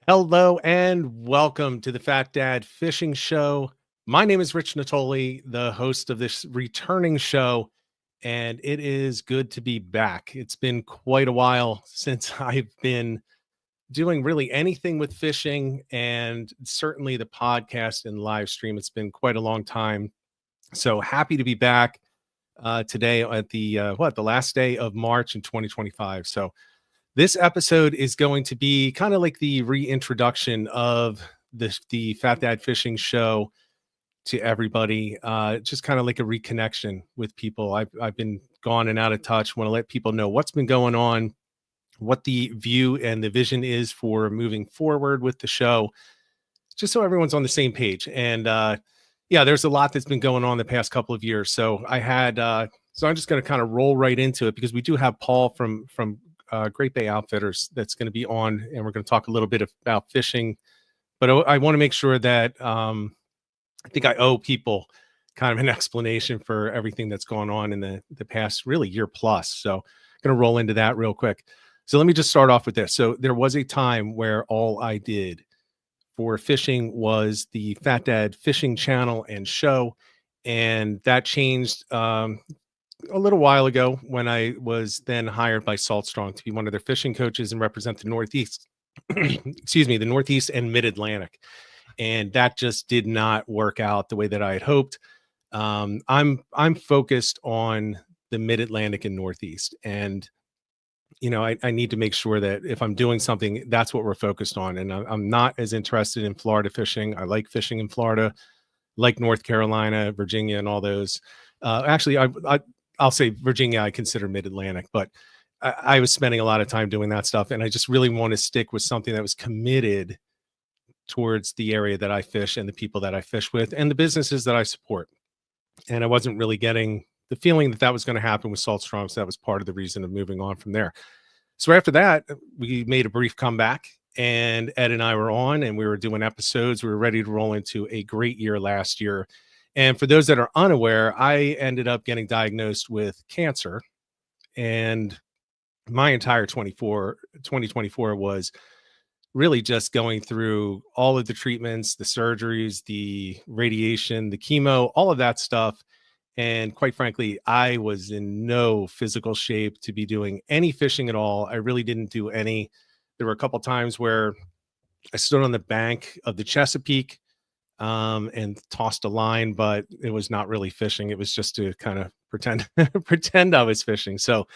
Hello and welcome to the Fat Dad Fishing Show. My name is Rich Natoli, the host of this returning show, and it is good to be back. It's been quite a while since I've been doing really anything with fishing, and certainly the podcast and live stream. It's been quite a long time. So happy to be back today at the last day of March in 2025. So this episode is going to be kind of like the reintroduction of the Fat Dad Fishing Show to everybody. Just kind of like a reconnection with people. I've been gone and out of touch. Want to let people know what's been going on, what the view and the vision is for moving forward with the show, just so everyone's on the same page. And yeah, there's a lot that's been going on the past couple of years. So so I'm just going to kind of roll right into it because we do have Paul from Great Bay Outfitters that's going to be on, and we're going to talk a little bit about fishing. But I want to make sure that I think I owe people kind of an explanation for everything that's going on in the past really year plus. So I'm going to roll into that real quick. So let me just start off with this. So there was a time where all I did for fishing was the Fat Dad Fishing Channel and show, and that changed a little while ago when I was then hired by Salt Strong to be one of their fishing coaches and represent the Northeast, excuse me, the Northeast and Mid Atlantic. And that just did not work out the way that I had hoped. I'm focused on the Mid Atlantic and Northeast, and I need to make sure that if I'm doing something, that's what we're focused on. And I'm not as interested in Florida fishing. I like fishing in Florida, like North Carolina, Virginia, and all those. Actually, I'll say Virginia, I consider mid-Atlantic, but I was spending a lot of time doing that stuff. And I just really want to stick with something that was committed towards the area that I fish and the people that I fish with and the businesses that I support. And I wasn't really getting the feeling that that was going to happen with Salt Strong. So that was part of the reason of moving on from there. So after that, we made a brief comeback, and Ed and I were on and we were doing episodes. We were ready to roll into a great year last year. And for those that are unaware, I ended up getting diagnosed with cancer. And my entire 2024 was really just going through all of the treatments, the surgeries, the radiation, the chemo, all of that stuff. And quite frankly, I was in no physical shape to be doing any fishing at all. I really didn't do any. There were a couple times where I stood on the bank of the Chesapeake and tossed a line, but it was not really fishing. It was just to kind of pretend I was fishing. So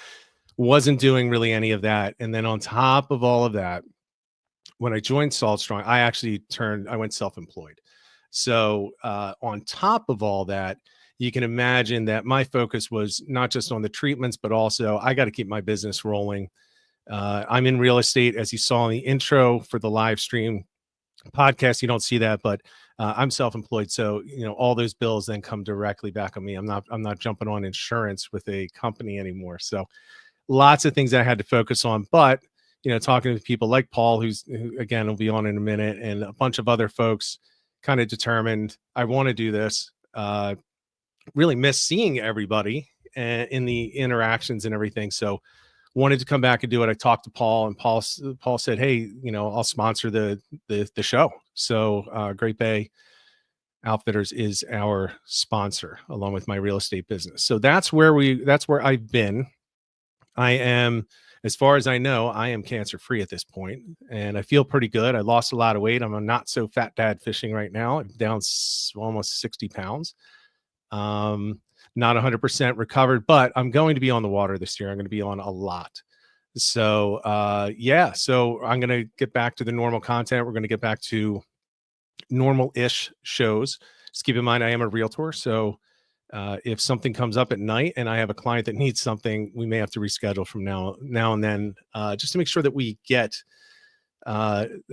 wasn't doing really any of that. And then on top of all of that, when I joined Salt Strong, I went self-employed. So on top of all that, you can imagine that my focus was not just on the treatments, but also I got to keep my business rolling. I'm in real estate, as you saw in the intro for the live stream podcast. You don't see that, but I'm self-employed. So, all those bills then come directly back on me. I'm not jumping on insurance with a company anymore. So lots of things that I had to focus on, but talking to people like Paul, who again will be on in a minute, and a bunch of other folks kind of determined I want to do this. Really miss seeing everybody in the interactions and everything. So wanted to come back and do it. I talked to Paul, and Paul said, "Hey, I'll sponsor the show." So Great Bay Outfitters is our sponsor, along with my real estate business. So that's where I've been. I am, as far as I know, I am cancer free at this point, and I feel pretty good. I lost a lot of weight. I'm a not so fat dad fishing right now. I'm down almost 60 pounds. Not 100% recovered, but I'm going to be on the water this year. I'm going to be on a lot. So, yeah, so I'm going to get back to the normal content. We're going to get back to normal-ish shows. Just keep in mind, I am a realtor. So, if something comes up at night and I have a client that needs something, we may have to reschedule from now and then, just to make sure that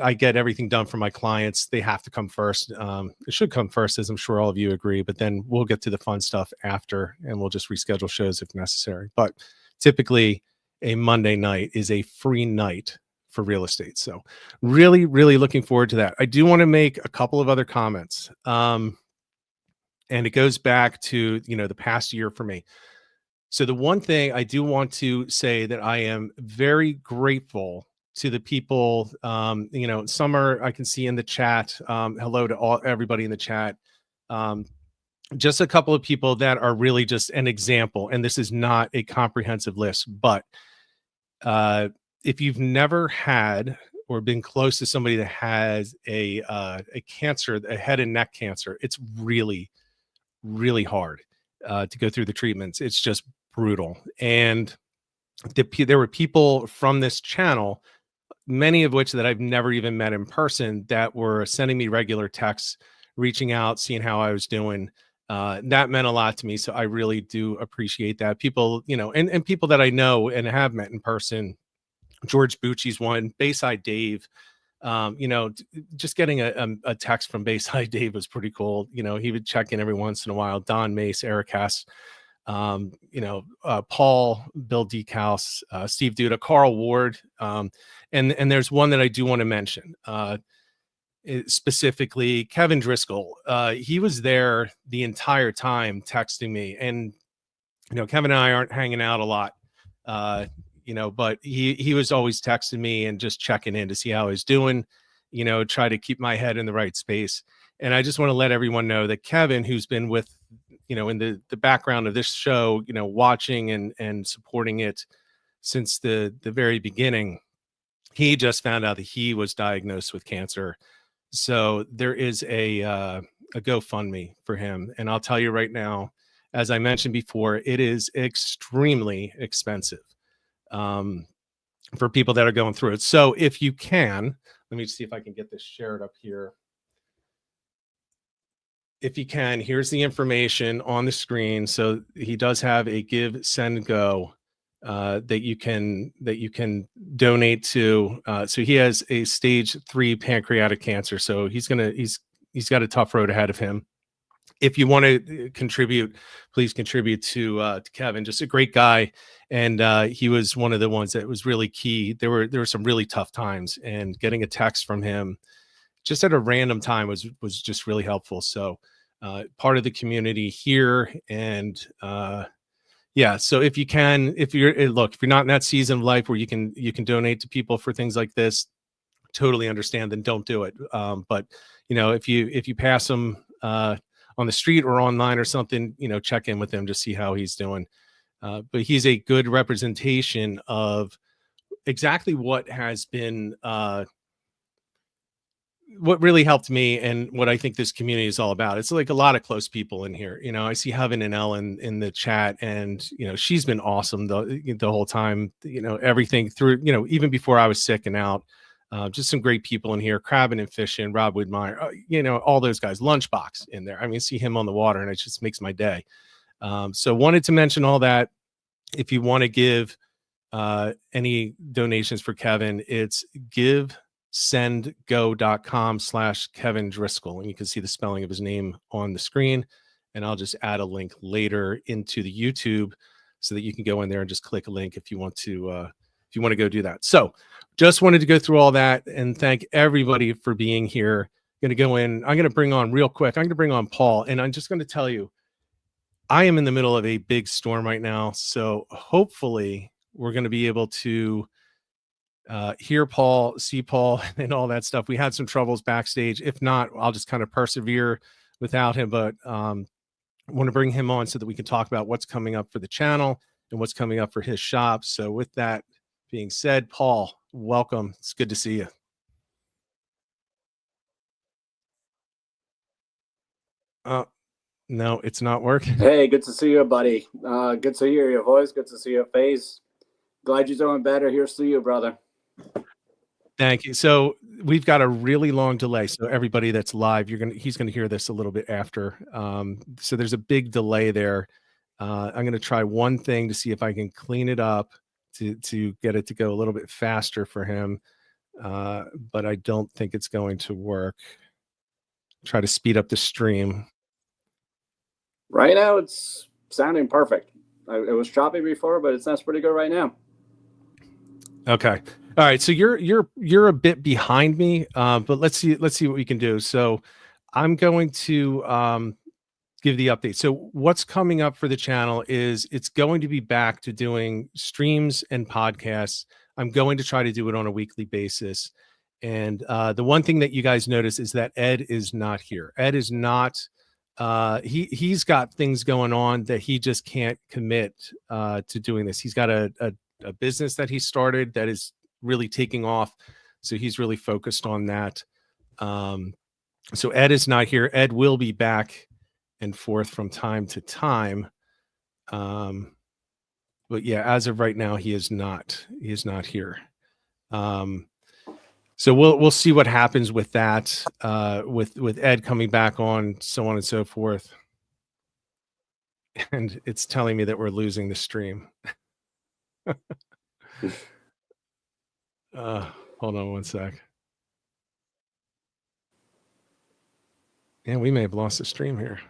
I get everything done for my clients. They have to come first. It should come first, as I'm sure all of you agree, but then we'll get to the fun stuff after, and we'll just reschedule shows if necessary. But typically a Monday night is a free night for real estate. So really, really looking forward to that. I do want to make a couple of other comments. And it goes back to, the past year for me. So the one thing I do want to say that I am very grateful to the people. Some are, I can see in the chat. Hello to everybody in the chat. Just a couple of people that are really just an example, and this is not a comprehensive list, but if you've never had or been close to somebody that has a cancer, a head and neck cancer, it's really, really hard to go through the treatments. It's just brutal. And there were people from this channel, many of which that I've never even met in person, that were sending me regular texts, reaching out, seeing how I was doing. That meant a lot to me. So I really do appreciate that. People, and people that I know and have met in person. George Bucci's one, Bayside Dave. Just getting a text from Bayside Dave was pretty cool. He would check in every once in a while. Don Mace, Eric Hess, Paul, Bill Deekhouse, Steve Duda, Carl Ward. And there's one that I do want to mention, specifically Kevin Driscoll. He was there the entire time texting me, and, Kevin and I aren't hanging out a lot, but he was always texting me and just checking in to see how I was doing, try to keep my head in the right space. And I just want to let everyone know that Kevin, who's been with, in the background of this show, watching and supporting it since the very beginning, he just found out that he was diagnosed with cancer. So there is a GoFundMe for him. And I'll tell you right now, as I mentioned before, it is extremely expensive for people that are going through it. So if you can, let me see if I can get this shared up here. If you can, here's the information on the screen. So he does have a Give, Send, Go that you can donate to. So he has a stage 3 pancreatic cancer. So he's got a tough road ahead of him. If you want to contribute, please contribute to Kevin. Just a great guy, and he was one of the ones that was really key. There were some really tough times, and getting a text from him just at a random time was just really helpful. So part of the community here, and yeah. So if you can, if you're not in that season of life where you can donate to people for things like this, totally understand, then don't do it. But if you pass them on the street or online or something, check in with him to see how he's doing. But he's a good representation of exactly what has been what really helped me and what I think this community is all about. It's like a lot of close people in here. I see Heaven and Ellen in the chat, and she's been awesome the whole time. Everything through. Even before I was sick and out. Just some great people in here, Crabbing and Fishing, Rob Woodmeyer, all those guys, Lunchbox in there. I mean, see him on the water and it just makes my day. So wanted to mention all that. If you want to give any donations for Kevin, it's givesendgo.com/Kevin Driscoll. And you can see the spelling of his name on the screen. And I'll just add a link later into the YouTube so that you can go in there and just click a link if you want to go do that. So just wanted to go through all that and thank everybody for being here. I'm going to bring on real quick. I'm going to bring on Paul, and I'm just going to tell you, I am in the middle of a big storm right now. So hopefully we're going to be able to hear Paul, see Paul, and all that stuff. We had some troubles backstage. If not, I'll just kind of persevere without him, but I want to bring him on so that we can talk about what's coming up for the channel and what's coming up for his shop. So with that being said, Paul, welcome. It's good to see you. No, it's not working. Hey, good to see you, buddy. Good to hear your voice. Good to see your face. Glad you're doing better. Here's to you, brother. Thank you. So we've got a really long delay. So everybody that's live, he's gonna hear this a little bit after. So there's a big delay there. I'm gonna try one thing to see if I can clean it up to get it to go a little bit faster for him. But I don't think it's going to work. Try to speed up the stream. Right now, it's sounding perfect. It was choppy before, but it sounds pretty good right now. Okay. All right. So you're a bit behind me, but let's see what we can do. So I'm going to give the update. So what's coming up for the channel is it's going to be back to doing streams and podcasts. I'm going to try to do it on a weekly basis. And the one thing that you guys notice is that Ed is not here. Ed is not. He's got things going on that he just can't commit to doing this. He's got a business that he started that is really taking off, so he's really focused on that. So Ed is not here. Ed will be back and forth from time to time. But yeah, as of right now, he is not here. So we'll see what happens with that, with Ed coming back on, so on and so forth. And it's telling me that we're losing the stream. Hold on one sec. Yeah, we may have lost the stream here.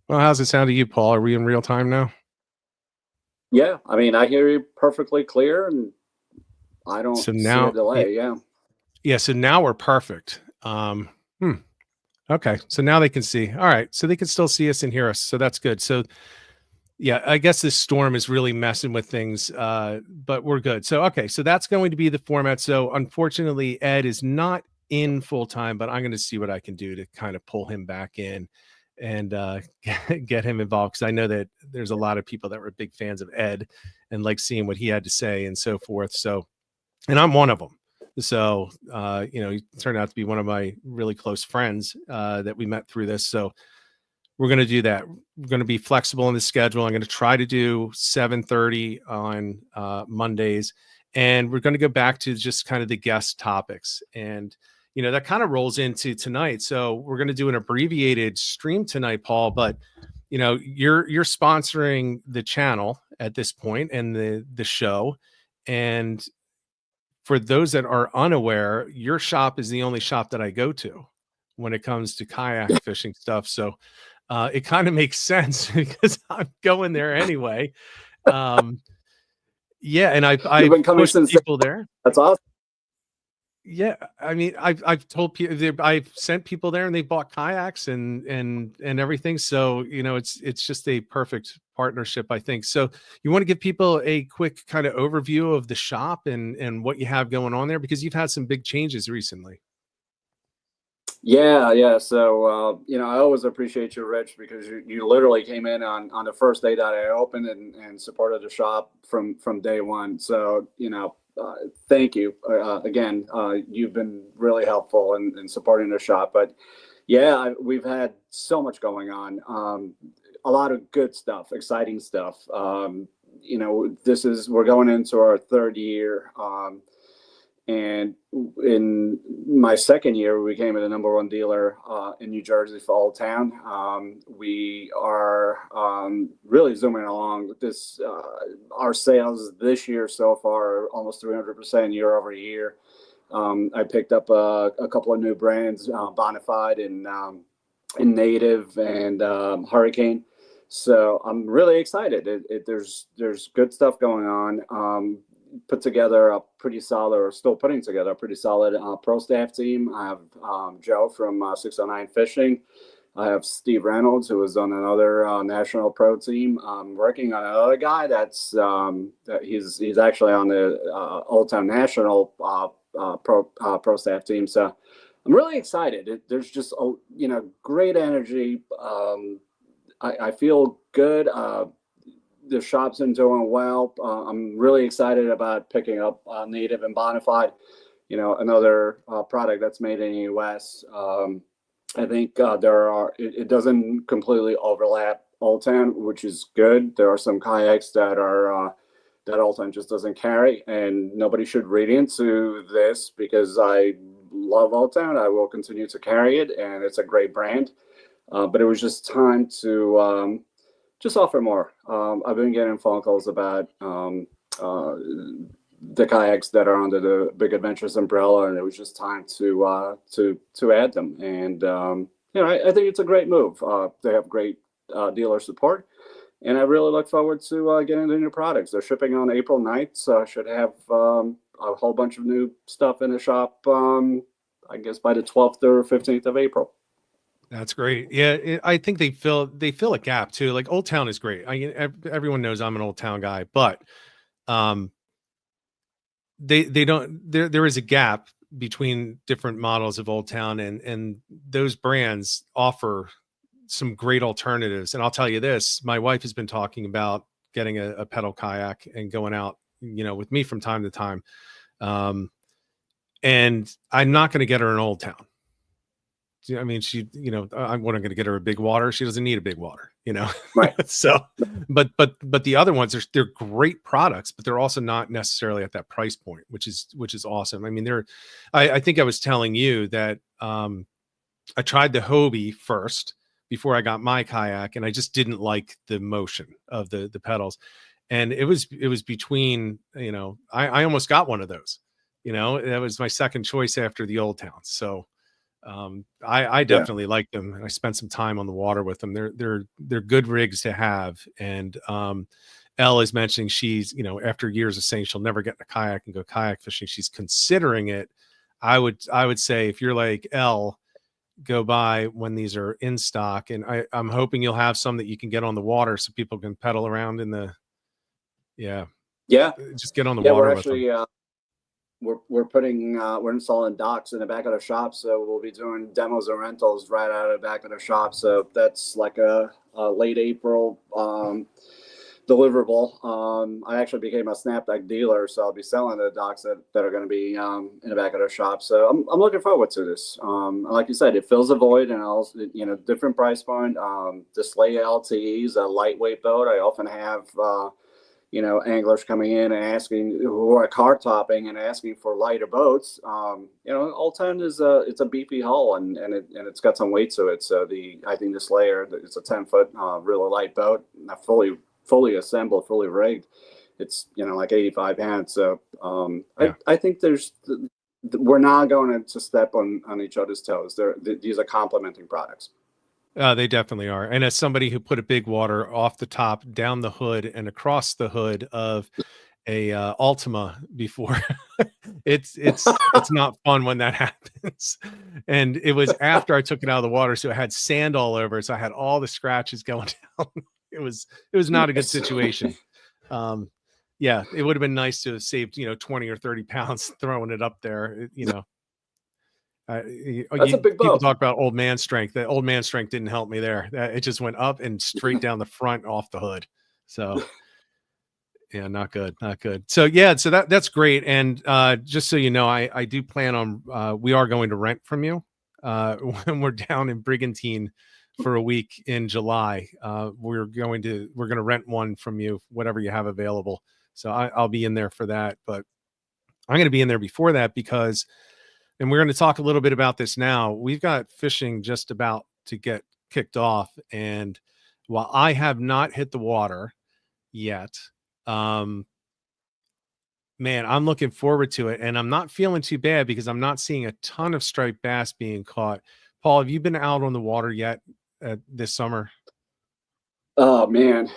Well, how's it sound to you, Paul? Are we in real time now? Yeah, I mean, I hear you perfectly clear, and I don't see a delay. Yeah. So now we're perfect. Okay. So now they can see. All right. So they can still see us and hear us. So that's good. So yeah, I guess this storm is really messing with things, but we're good. So, okay. So that's going to be the format. So unfortunately, Ed is not in full time, but I'm going to see what I can do to kind of pull him back in and get him involved. Cause I know that there's a lot of people that were big fans of Ed and like seeing what he had to say and so forth. So, and I'm one of them. So, he turned out to be one of my really close friends that we met through this. So we're going to do that. We're going to be flexible in the schedule. I'm going to try to do 7:30 on Mondays, and we're going to go back to just kind of the guest topics. And, that kind of rolls into tonight. So we're going to do an abbreviated stream tonight, Paul, but you're sponsoring the channel at this point and the show. And for those that are unaware, your shop is the only shop that I go to when it comes to kayak fishing stuff. So it kind of makes sense because I'm going there anyway. Yeah, and I've been coming pushed since people there. That's awesome. Yeah, I mean, I've told people, I've sent people there, and they bought kayaks and everything. So it's just a perfect partnership, I think. So you want to give people a quick kind of overview of the shop and what you have going on there, because you've had some big changes recently. Yeah. So I always appreciate you, Rich, because you literally came in on the first day that I opened and supported the shop from day one. So thank you again. You've been really helpful in supporting the shop. But yeah, we've had so much going on. A lot of good stuff, exciting stuff. We're going into our third year. And in my second year, we became the number one dealer in New Jersey for Old Town. We are really zooming along with this. Our sales this year so far are almost 300% year over year. I picked up a couple of new brands, Bonafide and Native and Hurricane. So I'm really excited. There's good stuff going on. Put together a pretty solid, or still putting together a pretty solid pro staff team. I have Joe from 609 Fishing. I have Steve Reynolds, who is on another national pro team. I'm working on another guy that's he's actually on the Old Town National pro staff team. So I'm really excited. There's just great energy. I feel good. The shop's been doing well. I'm really excited about picking up Native and Bonafide, another product that's made in the U.S. I think it doesn't completely overlap Old Town, which is good. There are some kayaks that Old Town just doesn't carry, and nobody should read into this because I love Old Town. I will continue to carry it, and it's a great brand. But it was just time to just offer more. I've been getting phone calls about the kayaks that are under the Big Adventures umbrella, and it was just time to add them. And I think it's a great move. They have great dealer support, and I really look forward to getting the new products. They're shipping on April 9th, so I should have a whole bunch of new stuff in the shop. I guess by the 12th or 15th of April. That's great. Yeah, I think they fill a gap too. Like Old Town is great. Everyone knows I'm an Old Town guy, but um, they don't. There is a gap between different models of Old Town, and those brands offer some great alternatives. And I'll tell you this: my wife has been talking about getting a pedal kayak and going out, with me from time to time. Um, and I'm not going to get her an Old Town. I mean, I'm going to get her a big water. She doesn't need a big water. Right. So, but the other ones, they're great products, but they're also not necessarily at that price point, which is awesome. I mean, I think I was telling you that I tried the Hobie first before I got my kayak, and I just didn't like the motion of the pedals. And it was between, I almost got one of those. That was my second choice after the Old Town. So I Yeah. definitely like them, and I spent some time on the water with them. They're good rigs to have. And Elle is mentioning she's, after years of saying she'll never get in a kayak and go kayak fishing, she's considering it. I would say, if you're like Elle, go by when these are in stock, and I'm hoping you'll have some that you can get on the water so people can pedal around in the, yeah, Yeah. just get on the Yeah. We're water with them. actually, we're installing docks in the back of the shop, so we'll be doing demos and rentals right out of the back of the shop. So that's like a late April deliverable. I actually became a Snapback dealer, so I'll be selling the docks that are going to be in the back of the shop. So I'm looking forward to this. Like you said, it fills a void, and also, different price point. Display LTEs, a lightweight boat. I often have anglers coming in and asking, who are car topping and asking for lighter boats. Old Town it's a beefy hull, and it's got some weight to it. So I think the Slayer, it's a 10-foot really light boat, not fully assembled, fully rigged. It's like 85 pounds. So Yeah. I think we're not going to step on each other's toes. These are complementing products. They definitely are. And as somebody who put a big water off the top, down the hood, and across the hood of a Altima before, it's not fun when that happens. And it was after I took it out of the water, so it had sand all over it, so I had all the scratches going down. It was not a good situation. Um, yeah, it would have been nice to have saved 20 or 30 pounds throwing it up there. That's a big People boat. talk about old man strength. That old man strength didn't help me there. It just went up and straight down the front off the hood. So yeah, not good, not good. So yeah, so that's great. And just so you know, I do plan on we are going to rent from you when we're down in Brigantine for a week in July. We're going to rent one from you, whatever you have available. So I'll be in there for that. But I'm going to be in there before that because, and we're going to talk a little bit about this now. We've got fishing just about to get kicked off. And while I have not hit the water yet, um, man, I'm looking forward to it. And I'm not feeling too bad because I'm not seeing a ton of striped bass being caught. Paul, have you been out on the water yet this summer? Oh man.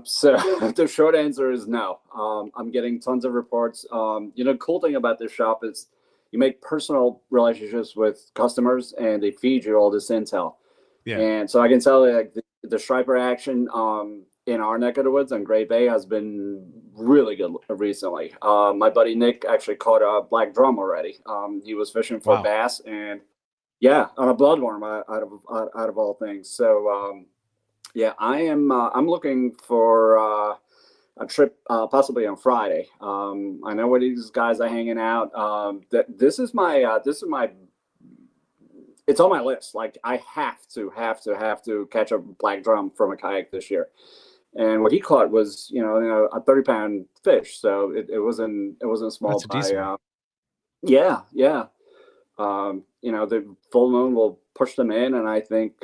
So the short answer is no. I'm getting tons of reports. Cool thing about this shop is you make personal relationships with customers, and they feed you all this intel. Yeah. And so I can tell you, like, the striper action in our neck of the woods on Great Bay has been really good recently. My buddy Nick actually caught a black drum already. He was fishing for Wow. bass, and yeah, on a bloodworm out of all things. So yeah, I'm looking for a trip possibly on Friday. I know where these guys are hanging out. This is my it's on my list. Like, I have to catch a black drum from a kayak this year. And what he caught was, a 30-pound fish. So it wasn't small That's a by decent one. yeah, yeah. The full moon will push them in, and I think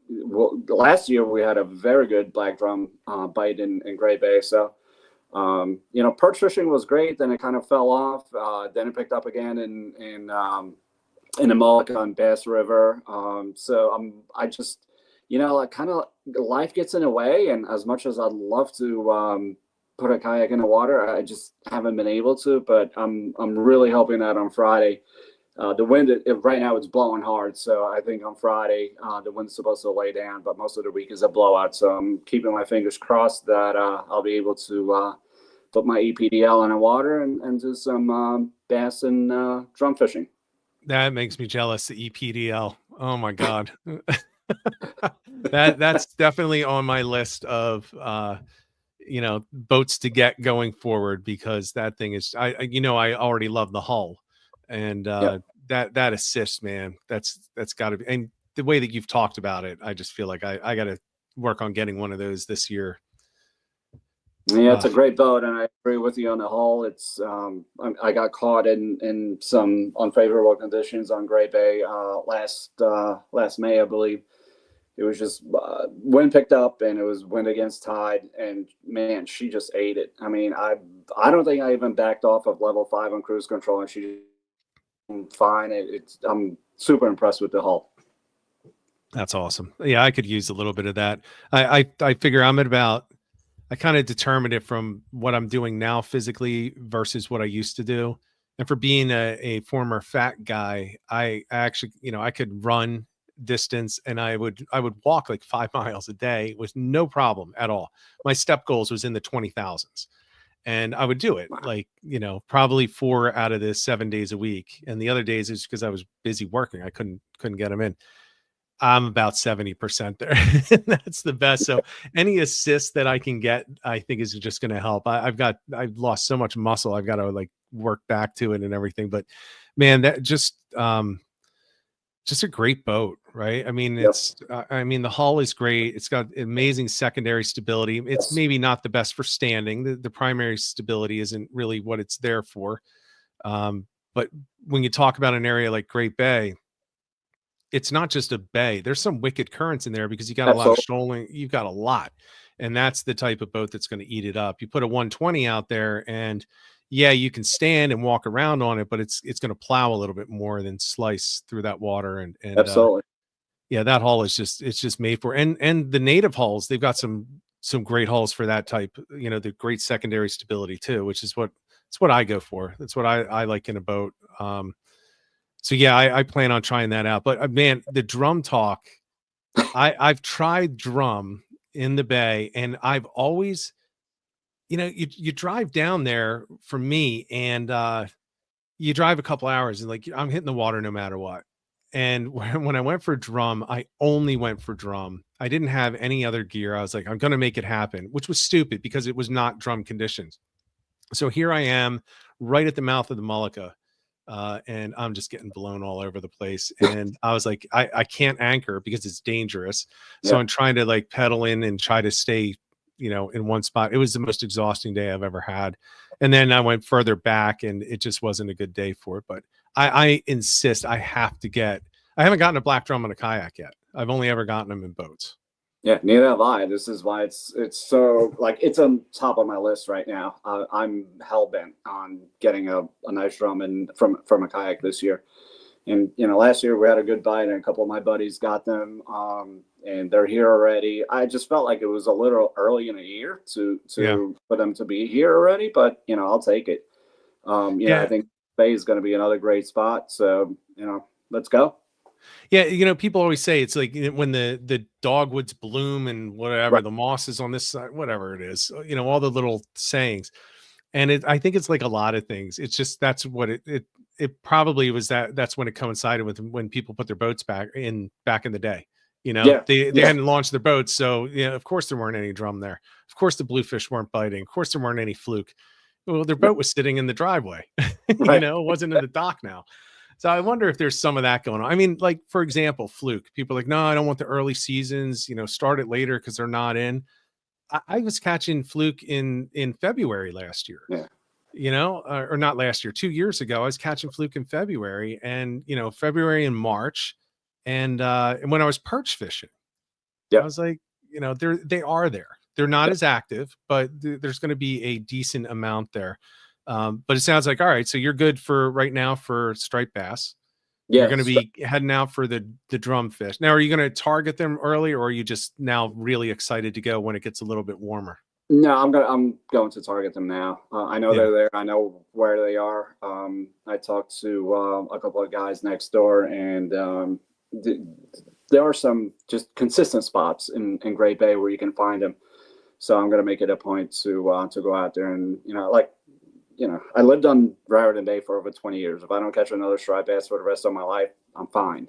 last year we had a very good black drum bite in Gray Bay. So perch fishing was great. Then it kind of fell off. Then it picked up again in the Mullica and Bass River. So I just, like, kind of life gets in the way. And as much as I'd love to put a kayak in the water, I just haven't been able to. But I'm really hoping that on Friday The wind right now it's blowing hard, so I think on Friday the wind's supposed to lay down, but most of the week is a blowout. So I'm keeping my fingers crossed that I'll be able to put my EPDL in the water and do some bass and drum fishing. That makes me jealous. The EPDL. Oh my god. That's definitely on my list of boats to get going forward, because that thing is, I already love the hull, and Yep. that assist, man, that's got to be. And the way that you've talked about it, I just feel like I got to work on getting one of those this year. Yeah, it's a great boat, and I agree with you on the whole. It's I got caught in some unfavorable conditions on Great Bay last May, I believe. It was just wind picked up, and it was wind against tide, and man, she just ate it. I mean, I don't think I even backed off of level 5 on cruise control, and she did fine. I'm super impressed with the hull. That's awesome. Yeah, I could use a little bit of that. I figure I'm at about, I kind of determined it from what I'm doing now physically versus what I used to do. And for being a former fat guy, I actually, I could run distance, and I would walk like 5 miles a day with no problem at all. My step goals was in the 20,000s. And I would do it Wow. like, probably 4 out of the 7 days a week. And the other days is because I was busy working. I couldn't get them in. I'm about 70% there. That's the best. So any assist that I can get, I think is just going to help. I've lost so much muscle. I've got to like work back to it and everything. But man, that just a great boat, right? I mean, Yep. the hull is great. It's got amazing secondary stability. It's Yes. maybe not the best for standing. The primary stability isn't really what it's there for. But when you talk about an area like Great Bay, it's not just a bay. There's some wicked currents in there because you got a lot of Absolutely. shoaling. You've got a lot. And that's the type of boat that's going to eat it up. You put a 120 out there, and yeah, you can stand and walk around on it, but it's going to plow a little bit more than slice through that water. And Absolutely. yeah, that hull is it's just made for, and the native hulls, they've got some great hulls for that type, the great secondary stability too, which is what I go for. That's what I like in a boat. So yeah, I plan on trying that out. But man, the drum talk, I've tried drum in the bay, and I've always, you drive down there for me, and you drive a couple hours, and like I'm hitting the water no matter what. And when I went for drum, I only went for drum. I didn't have any other gear. I was like, I'm going to make it happen, which was stupid because it was not drum conditions. So here I am right at the mouth of the Mullica. And I'm just getting blown all over the place. And I was like, I can't anchor because it's dangerous. So Yeah. I'm trying to like pedal in and try to stay, in one spot. It was the most exhausting day I've ever had. And then I went further back, and it just wasn't a good day for it. But I insist I haven't gotten a black drum on a kayak yet. I've only ever gotten them in boats. Yeah, neither have I. This is why it's so like it's on top of my list right now. I'm hell bent on getting a nice drum and from a kayak this year. And last year we had a good bite, and a couple of my buddies got them, and they're here already. I just felt like it was a little early in the year Yeah. for them to be here already, but I'll take it. I Yeah. think Bay is going to be another great spot. So let's go. Yeah, people always say it's like, when the dogwoods bloom and whatever, Right. the moss is on this side, whatever it is, all the little sayings. And I think it's like a lot of things. It's just that's what it probably was, that's when it coincided with when people put their boats back in the day. Yeah. They Yeah. hadn't launched their boats, so of course there weren't any drum there. Of course the bluefish weren't biting. Of course there weren't any fluke. Well, their Right. boat was sitting in the driveway. Right. It wasn't in the dock now. So I wonder if there's some of that going on. I mean, like, for example, fluke. People are like, no, I don't want the early seasons, start it later because they're not in. I was catching fluke in February last year, Yeah. or not last year, 2 years ago. I was catching fluke in February, and February and March. And when I was perch fishing, I Yep. was like, they are there. They're not Yep. as active, but there's going to be a decent amount there. But it sounds like, all right, so you're good for right now for striped bass. You're going to Yes. be heading out for the drum fish. Now, are you going to target them early, or are you just now really excited to go when it gets a little bit warmer? No, I'm going to target them now. I know Yeah. they're there. I know where they are. I talked to a couple of guys next door, and th- there are some just consistent spots in Great Bay where you can find them. So I'm going to make it a point to go out there and I lived on Raritan Bay for over 20 years. If I don't catch another striped bass for the rest of my life, I'm fine.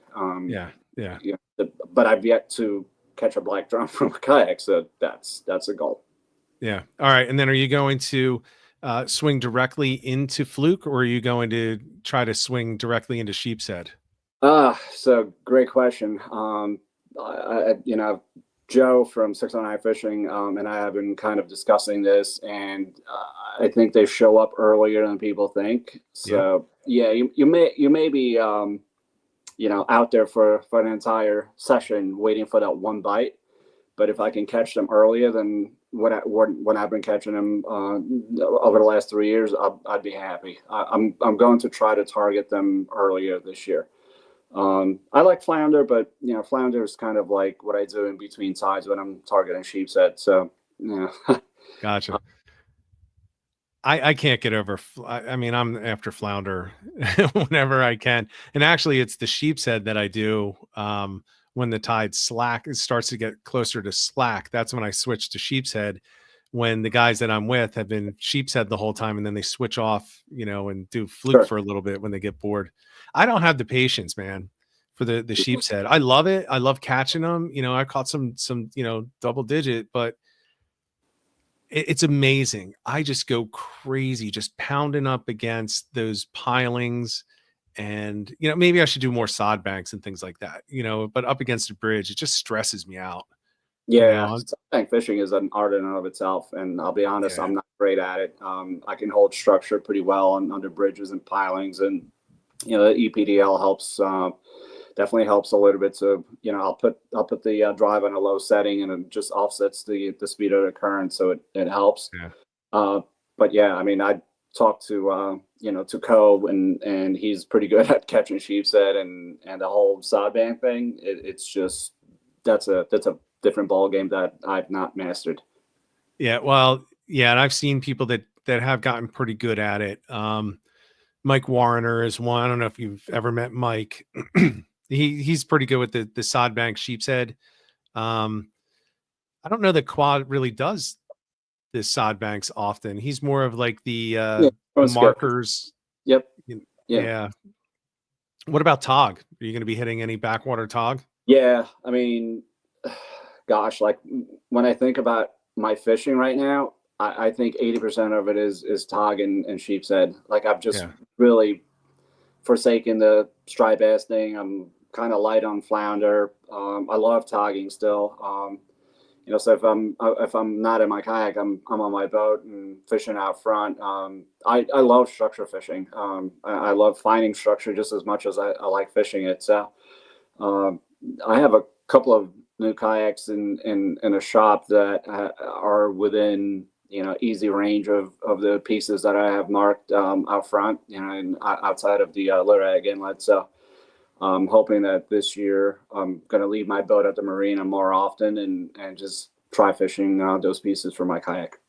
Yeah. Yeah. But I've yet to catch a black drum from a kayak, so that's a goal. Yeah. All right. And then are you going to swing directly into fluke, or are you going to try to swing directly into sheep's head? So great question. Joe from 609 Fishing and I have been kind of discussing this, and I think they show up earlier than people think. Yep. So yeah, you may be out there for an entire session waiting for that one bite. But if I can catch them earlier than when I've been catching them over the last 3 years, I'd be happy. I'm going to try to target them earlier this year. I like flounder, but flounder is kind of like what I do in between tides when I'm targeting sheep's head. So yeah, Gotcha. I can't get over. I mean, I'm after flounder whenever I can, and actually, it's the sheep's head that I do when the tide slack. It starts to get closer to slack. That's when I switch to sheep's head. When the guys that I'm with have been sheep's head the whole time, and then they switch off, and do fluke sure. for a little bit when they get bored. I don't have the patience, man, for the sheep's head. I love it. I love catching them. I caught some double digit, but it's amazing. I just go crazy just pounding up against those pilings, and maybe I should do more sod banks and things like that, but up against a bridge, it just stresses me out, you Yeah, know. bank fishing is an art in and of itself, and I'll be honest, Yeah. I'm not great at it. I can hold structure pretty well under bridges and pilings, and the EPDL helps. Definitely helps a little bit. So I'll put the drive on a low setting, and it just offsets the speed of the current, so it helps. Yeah. Uh, but yeah, I mean, I talked to Cove, and he's pretty good at catching sheep's head and the whole sod band thing. It's just that's a different ball game that I've not mastered. Yeah. Well, yeah. And I've seen people that have gotten pretty good at it. Mike Warrener is one. I don't know if you've ever met Mike. He's pretty good with the sod bank sheep's head. Um, I don't know that Quad really does the sod banks often. He's more of like Yeah, the skip. markers. Yep. Yeah. Yeah. What about tog? Are you going to be hitting any backwater tog? Yeah. I mean, gosh, like when I think about my fishing right now, I think 80% of it is tog and sheep's head. Like I've just Yeah. really forsaken the striped bass thing. I'm kind of light on flounder. I love togging still. So if I'm not in my kayak, I'm on my boat and fishing out front. I love structure fishing. I love finding structure just as much as I like fishing it. So um, I have a couple of new kayaks in a shop that are within easy range of the pieces that I have marked out front, and outside of the Lurag Inlet. So I'm hoping that this year I'm going to leave my boat at the marina more often and just try fishing those pieces for my kayak.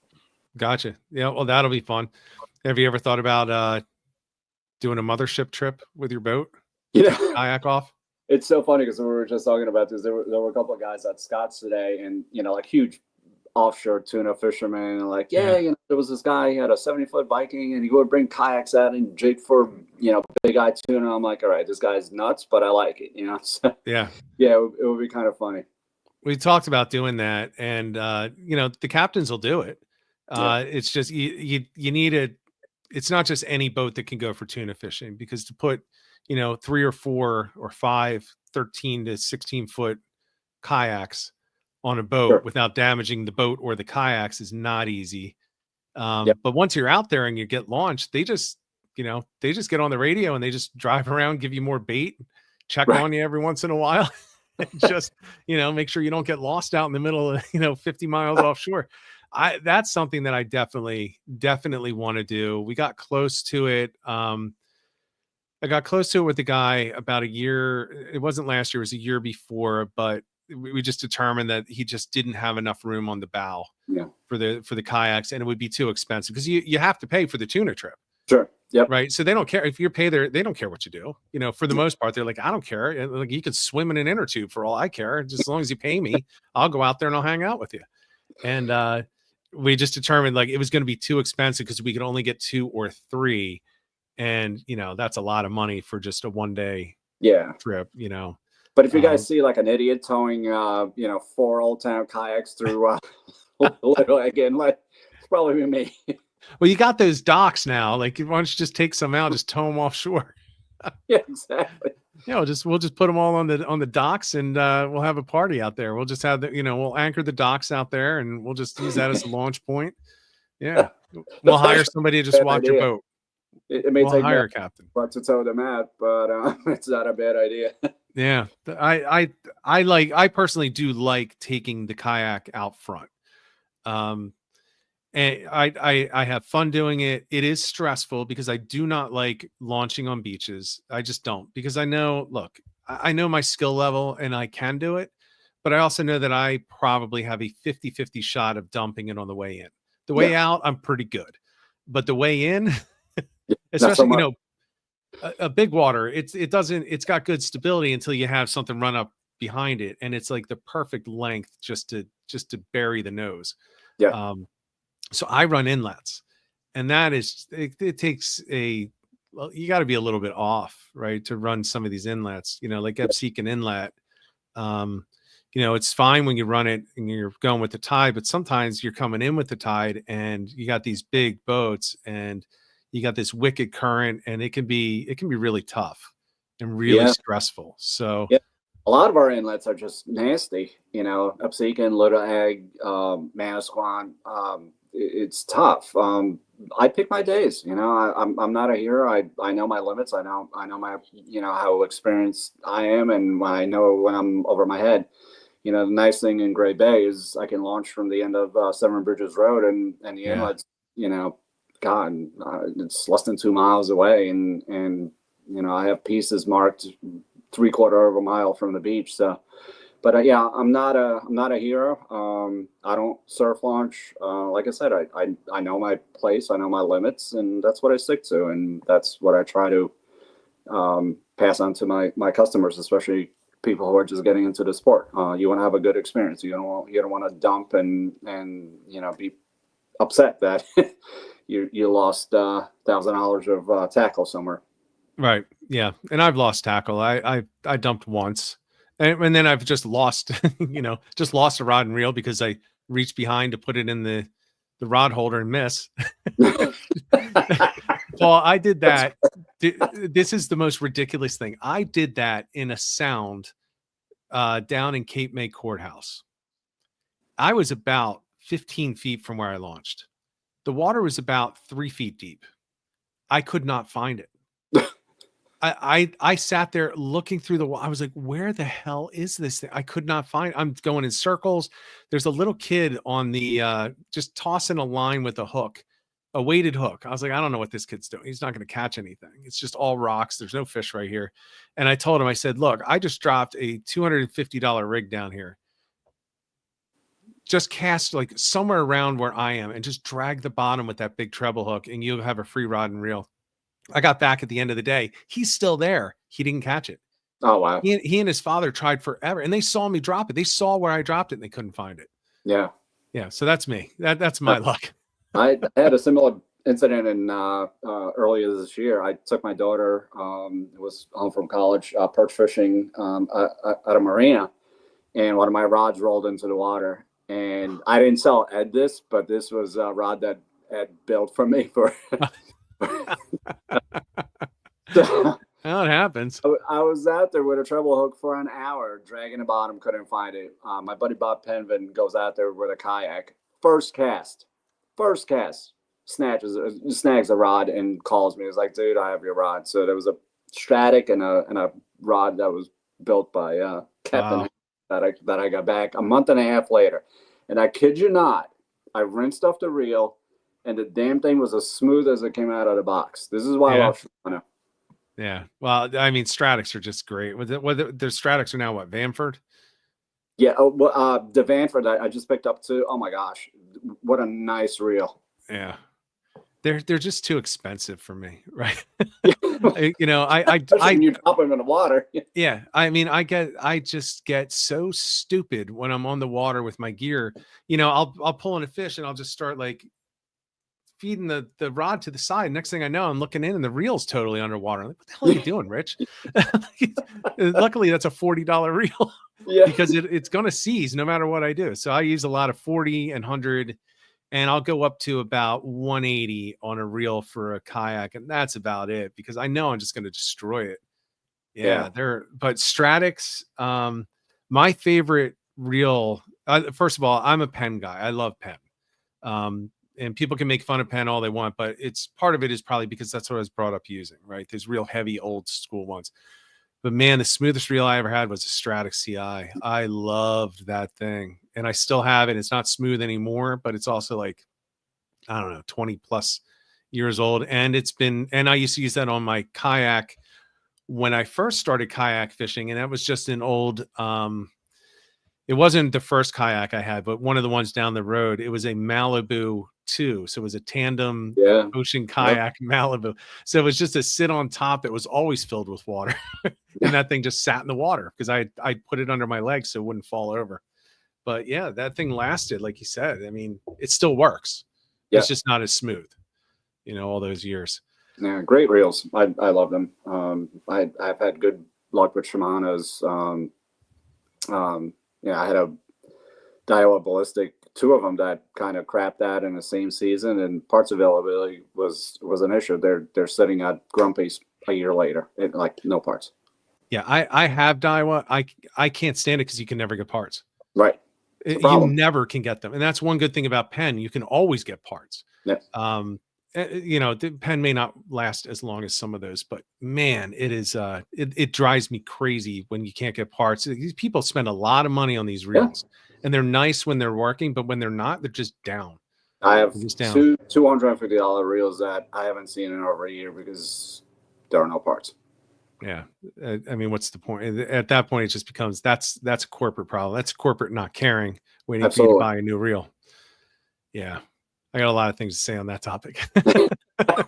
Gotcha. Yeah. Well, that'll be fun. Have you ever thought about doing a mothership trip with your boat? You Take the know, kayak off? it's so funny because we were just talking about this. There were a couple of guys at Scott's today, and like huge offshore tuna fishermen, and like, yeah, Yeah. there was this guy. He had a 70-foot Viking, and he would bring kayaks out and jig for big eye tuna. I'm like, all right, this guy's nuts, but I like it. So, Yeah. yeah, it would be kind of funny. We talked about doing that, and the captains will do it. Yeah, It's just you need a. It's not just any boat that can go for tuna fishing, because to put 3 or 4 or 5 13 to 16-foot kayaks on a boat sure. without damaging the boat or the kayaks is not easy. Yeah, But once you're out there and you get launched, they just get on the radio and they just drive around, give you more bait, check right. on you every once in a while, and just, make sure you don't get lost out in the middle of, 50 miles offshore. That's something that I definitely want to do. We got close to it. I got close to it with the guy about a year. It wasn't last year, it was a year before, but we just determined that he just didn't have enough room on the bow Yeah. for the kayaks, and it would be too expensive because you have to pay for the tuna trip. Sure. Yep. Right. So they don't care if you pay there. They don't care what you do. You know, for the most part, they're like, I don't care. Like, you could swim in an inner tube for all I care. Just as long as you pay me, I'll go out there and I'll hang out with you. And we just determined like it was going to be too expensive because we could only get 2 or 3. And, you know, that's a lot of money for just a 1-day trip, you know. But if you guys see like an idiot towing, 4 Old Town kayaks through, literally again, like it's probably me. Well, you got those docks now. Like, why don't you just take some out, just tow them offshore? Yeah, exactly. Yeah, we'll just put them all on the docks, and we'll have a party out there. We'll just have we'll anchor the docks out there, and we'll just use that as a launch point. Yeah, we'll hire somebody to just watch your boat. It may take hire a captain, but to tow them out, but it's not a bad idea. Yeah, I personally do like taking the kayak out front. And I have fun doing it. It is stressful because I do not like launching on beaches. I just don't, because I know my skill level and I can do it, but I also know that I probably have a 50-50 shot of dumping it on the way in. The way out, I'm pretty good, but the way in, especially, a big water, it's got good stability until you have something run up behind it. And it's like the perfect length just to bury the nose. Yeah. So I run inlets, and that is, it takes you got to be a little bit off, right, to run some of these inlets, like Epseekin Inlet. It's fine when you run it and you're going with the tide, but sometimes you're coming in with the tide and you got these big boats and you got this wicked current, and it can be really tough and really stressful. So a lot of our inlets are just nasty, Epseekin, Little Egg, Manasquan. It's tough. I pick my days. I'm not a hero. I know my limits. I know my how experienced I am, and I know when I'm over my head. The nice thing in Gray Bay is I can launch from the end of Seven Bridges Road, and the inlets. It's less than 2 miles away, and I have pieces marked 3/4 of a mile from the beach. So. But I'm not a hero. I don't surf launch. Like I said, I know my place. I know my limits, and that's what I stick to, and that's what I try to pass on to my customers, especially people who are just getting into the sport. You want to have a good experience. You don't want to dump and be upset that you lost $1,000 of tackle somewhere. Right. Yeah. And I've lost tackle. I dumped once. And then I've just lost, a rod and reel because I reached behind to put it in the rod holder and miss. Well, I did that. This is the most ridiculous thing. I did that in a sound down in Cape May Courthouse. I was about 15 feet from where I launched. The water was about 3 feet deep. I could not find it. I sat there looking through the wall. I was like, where the hell is this thing? I could not find. I'm going in circles. There's a little kid on the just tossing a line with a hook, a weighted hook. I was like, I don't know what this kid's doing. He's not going to catch anything. It's just all rocks. There's no fish right here. And I told him, I said, look, I just dropped a $250 rig down here. Just cast like somewhere around where I am and just drag the bottom with that big treble hook, and you'll have a free rod and reel. I got back at the end of the day. He's still there. He didn't catch it. Oh, wow. He and his father tried forever, and they saw me drop it. They saw where I dropped it, and they couldn't find it. Yeah. Yeah. So that's me. That's my luck. I had a similar incident in earlier this year. I took my daughter, was home from college, perch fishing at a marina, and one of my rods rolled into the water. And I didn't tell Ed this, but this was a rod that Ed built for me for. So, well, it happens. I was out there with a treble hook for an hour, dragging the bottom, couldn't find it. My buddy Bob Penvin goes out there with a kayak. First cast, snags a rod and calls me. He's like, "Dude, I have your rod." So there was a Stratic and a rod that was built by Captain that I got back a month and a half later. And I kid you not, I rinsed off the reel, and the damn thing was as smooth as it came out of the box. This is why I love Shimano. Yeah. Well, I mean, Stratics are just great. Their Stratics are now what, Vanford? Yeah. Oh, well, the Vanford I just picked up too. Oh my gosh, what a nice reel. Yeah. They're just too expensive for me, right? Yeah. You know, Especially when you drop them in the water. yeah, I mean, I just get so stupid when I'm on the water with my gear. You know, I'll pull in a fish and I'll just start like feeding the rod to the side. Next thing I know, I'm looking in and the reel's totally underwater. I'm like, what the hell are you doing, Rich? Luckily, that's a $40 reel Yeah. because it's going to seize no matter what I do. So I use a lot of 40 and 100, and I'll go up to about 180 on a reel for a kayak, and that's about it because I know I'm just going to destroy it. Yeah. Yeah, but Stratix, my favorite reel. First of all, I'm a pen guy. I love pen. And people can make fun of pen all they want, but it's part of it is probably because that's what I was brought up using, right? There's real heavy old school ones. But man, the smoothest reel I ever had was a Stratix CI. I loved that thing. And I still have it. It's not smooth anymore, but it's also like, I don't know, 20 plus years old. And I used to use that on my kayak when I first started kayak fishing. And that was just an old, it wasn't the first kayak I had, but one of the ones down the road. It was a Malibu 2. So it was a tandem Yeah. ocean Yep. kayak Malibu. So it was just a sit on top that was always filled with water. And that thing just sat in the water because I put it under my legs so it wouldn't fall over. But yeah, that thing lasted, like you said. I mean, it still works. Yeah. It's just not as smooth, you know, all those years. Yeah. Great reels. I love them. I've had good luck with Shimano's. Yeah, I had a Daiwa Ballistic, two of them that kind of crapped out in the same season, and parts availability was an issue. They're sitting at Grumpy's a year later, like no parts. Yeah, I have Daiwa. I can't stand it because you can never get parts. Right, it's a You problem. never can get them, and that's one good thing about Pen. You can always get parts. Yeah. You know, the Pen may not last as long as some of those, but man, it is. It drives me crazy when you can't get parts. These people spend a lot of money on these Yeah. reels, and they're nice when they're working, but when they're not, they're just down. I have They're just down. $250 reels that I haven't seen in over a year because there are no parts. Yeah, I mean, what's the point? At that point, it just becomes that's a corporate problem. That's corporate not caring, waiting for you to Absolutely. buy a new reel. Yeah, I got a lot of things to say on that topic. I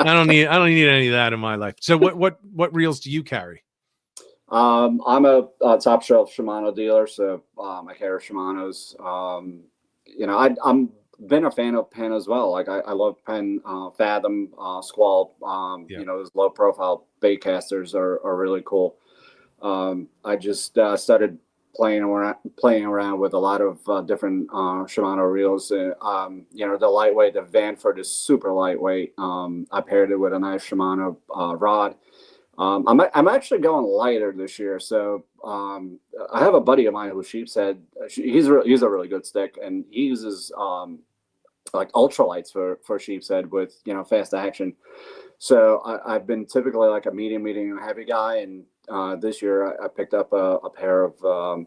don't need any of that in my life. So what reels do you carry? I'm a top shelf Shimano dealer, so I carry Shimano's. You know, I'm been a fan of Penn as well. Like I love Penn, Fathom, Squall. Yeah. You know, those low profile bait casters are really cool. I just started playing around with a lot of different Shimano reels. You know, the lightweight, the Vanford is super lightweight. I paired it with a nice Shimano rod. I'm actually going lighter this year. So I have a buddy of mine who's sheepshead. He's a really good stick, and he uses like ultralights for sheepshead with, you know, fast action. So I've been typically like a medium heavy guy, and this year I picked up a pair of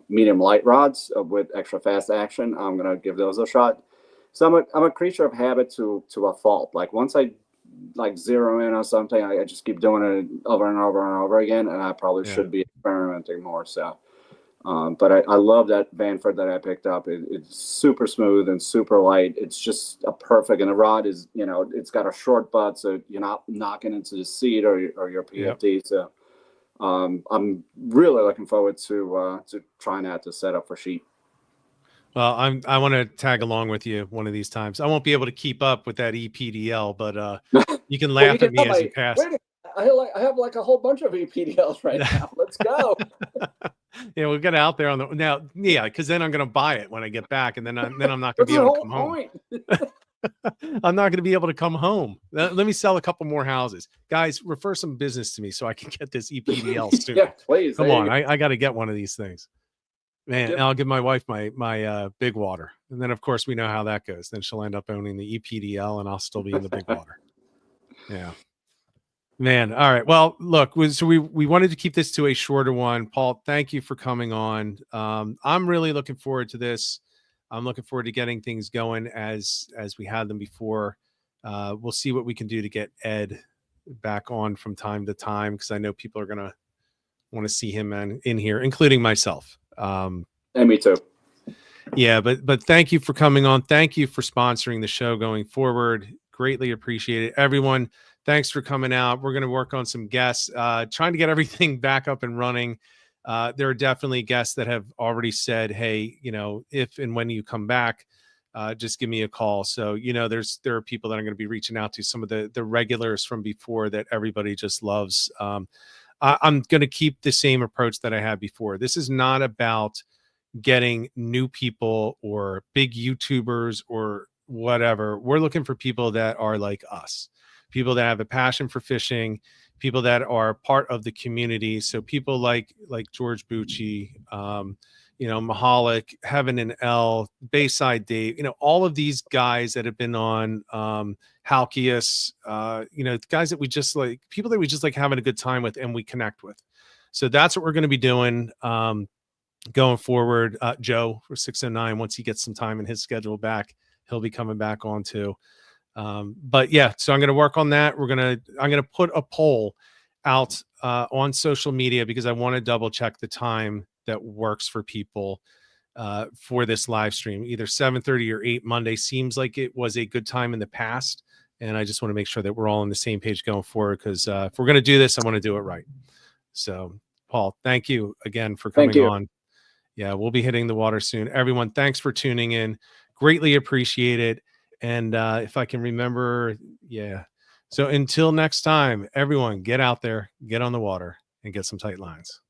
medium light rods with extra fast action. I'm gonna give those a shot. So I'm a creature of habit to a fault. Like once I like zero in on something, I just keep doing it over and over and over again, and I probably should be experimenting more. So, but I love that Vanford that I picked up. It's super smooth and super light. It's just a perfect, and the rod is, you know, it's got a short butt, so you're not knocking into the seat or your PFD. Yep. So, I'm really looking forward to trying out the setup for sheep. Well, I want to tag along with you one of these times. I won't be able to keep up with that EPDL, but you can laugh at me as you pass. I have like a whole bunch of EPDLs right now. Let's go. Yeah, we'll get out there on the now. Yeah, because then I'm going to buy it when I get back, and then I'm not going to be able to come home. I'm not going to be able to come home. Let me sell a couple more houses, guys. Refer some business to me so I can get this EPDL soon. Yeah, please. Come on, I got to get one of these things. Man, yep. I'll give my wife my big water, and then of course we know how that goes. Then she'll end up owning the EPDL, and I'll still be in the big water. Yeah, man. All right. Well, look, so we wanted to keep this to a shorter one. Paul, thank you for coming on. I'm really looking forward to this. I'm looking forward to getting things going as we had them before. We'll see what we can do to get Ed back on from time to time, because I know people are gonna want to see him in here, including myself. And me too. Yeah, but thank you for coming on. Thank you for sponsoring the show going forward. Greatly appreciate it. Everyone, thanks for coming out. We're going to work on some guests, trying to get everything back up and running. There are definitely guests that have already said, hey, if and when you come back, just give me a call. So, there are people that I'm going to be reaching out to, some of the regulars from before that everybody just loves. I'm going to keep the same approach that I had before. This is not about getting new people or big YouTubers or whatever. We're looking for people that are like us, people that have a passion for fishing, people that are part of the community. So people like George Bucci, Mahalik, Heaven and L, Bayside Dave, all of these guys that have been on Halkias, guys that we just like, people that we just like having a good time with and we connect with. So that's what we're going to be doing. Going forward, Joe for 609, once he gets some time in his schedule back, he'll be coming back on too. But yeah, so I'm going to work on that. I'm going to put a poll out on social media because I want to double check the time that works for people for this live stream. Either 7:30 or 8 Monday seems like it was a good time in the past. And I just want to make sure that we're all on the same page going forward, because if we're going to do this, I want to do it right. So, Paul, thank you again for coming on. Yeah, we'll be hitting the water soon. Everyone, thanks for tuning in. Greatly appreciate it. And if I can remember, yeah. So until next time, everyone, get out there, get on the water, and get some tight lines.